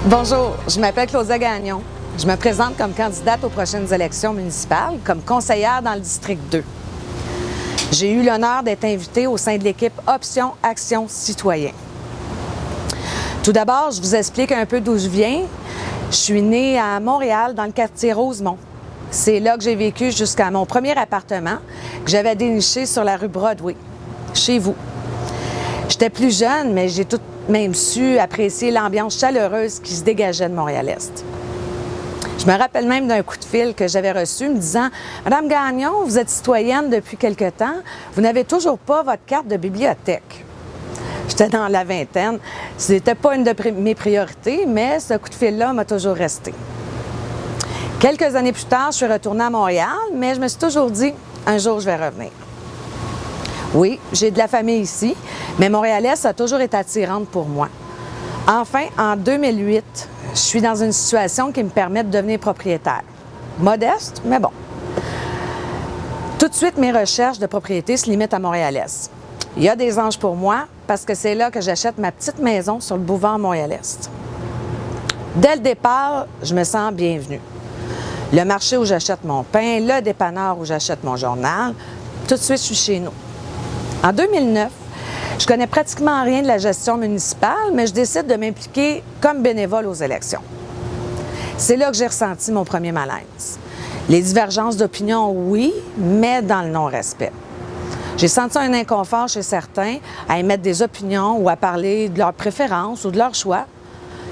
Bonjour, je m'appelle Claudia Gagnon. Je me présente comme candidate aux prochaines élections municipales comme conseillère dans le district 2. J'ai eu l'honneur d'être invitée au sein de l'équipe Option Action Citoyen. Tout d'abord, je vous explique un peu d'où je viens. Je suis née à Montréal, dans le quartier Rosemont. C'est là que j'ai vécu jusqu'à mon premier appartement que j'avais déniché sur la rue Broadway, chez vous. J'étais plus jeune, mais j'ai tout de même su apprécier l'ambiance chaleureuse qui se dégageait de Montréal-Est. Je me rappelle même d'un coup de fil que j'avais reçu me disant « Madame Gagnon, vous êtes citoyenne depuis quelque temps, vous n'avez toujours pas votre carte de bibliothèque. » J'étais dans la vingtaine. Ce n'était pas une de mes priorités, mais ce coup de fil-là m'a toujours resté. Quelques années plus tard, je suis retournée à Montréal, mais je me suis toujours dit « Un jour, je vais revenir. » Oui, j'ai de la famille ici, mais Montréal-Est a toujours été attirante pour moi. Enfin, en 2008, je suis dans une situation qui me permet de devenir propriétaire. Modeste, mais bon. Tout de suite, mes recherches de propriété se limitent à Montréal-Est. Il y a des anges pour moi parce que c'est là que j'achète ma petite maison sur le boulevard Montréal-Est. Dès le départ, je me sens bienvenue. Le marché où j'achète mon pain, le dépanneur où j'achète mon journal, tout de suite, je suis chez nous. En 2009, je connais pratiquement rien de la gestion municipale, mais je décide de m'impliquer comme bénévole aux élections. C'est là que j'ai ressenti mon premier malaise. Les divergences d'opinion, oui, mais dans le non-respect. J'ai senti un inconfort chez certains à émettre des opinions ou à parler de leurs préférences ou de leurs choix.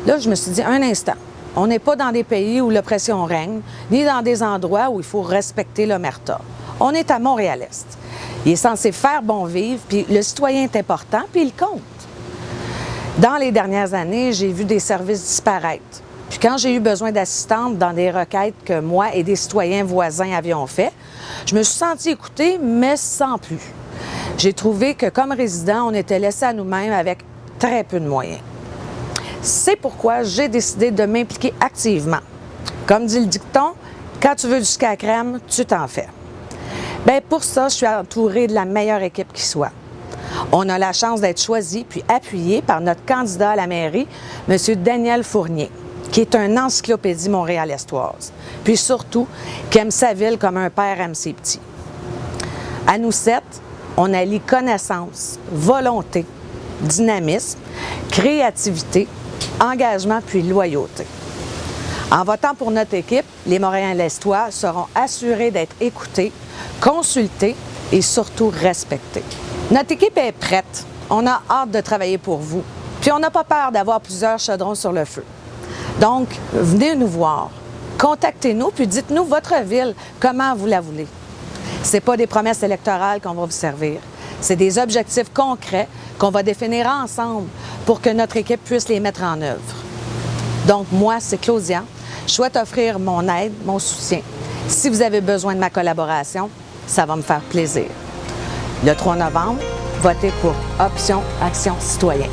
Là, je me suis dit, un instant, on n'est pas dans des pays où l'oppression règne, ni dans des endroits où il faut respecter l'omerta. On est à Montréal-Est. Il est censé faire bon vivre, puis le citoyen est important, puis il compte. Dans les dernières années, j'ai vu des services disparaître. Puis quand j'ai eu besoin d'assistante dans des requêtes que moi et des citoyens voisins avions fait, je me suis sentie écoutée, mais sans plus. J'ai trouvé que comme résident, on était laissés à nous-mêmes avec très peu de moyens. C'est pourquoi j'ai décidé de m'impliquer activement. Comme dit le dicton, quand tu veux du sucre à crème, tu t'en fais. Bien, pour ça, je suis entourée de la meilleure équipe qui soit. On a la chance d'être choisi puis appuyé par notre candidat à la mairie, M. Daniel Fournier, qui est une encyclopédie montréal-estoise, puis surtout, qui aime sa ville comme un père aime ses petits. À nous 7, on allie connaissance, volonté, dynamisme, créativité, engagement puis loyauté. En votant pour notre équipe, les Montréal-Estois seront assurés d'être écoutés, consultés et surtout respectés. Notre équipe est prête. On a hâte de travailler pour vous. Puis on n'a pas peur d'avoir plusieurs chaudrons sur le feu. Donc, venez nous voir. Contactez-nous puis dites-nous votre ville, comment vous la voulez. Ce n'est pas des promesses électorales qu'on va vous servir. C'est des objectifs concrets qu'on va définir ensemble pour que notre équipe puisse les mettre en œuvre. Donc, moi, c'est Claudia. Je souhaite offrir mon aide, mon soutien. Si vous avez besoin de ma collaboration, ça va me faire plaisir. Le 3 novembre, votez pour Option Action Citoyen.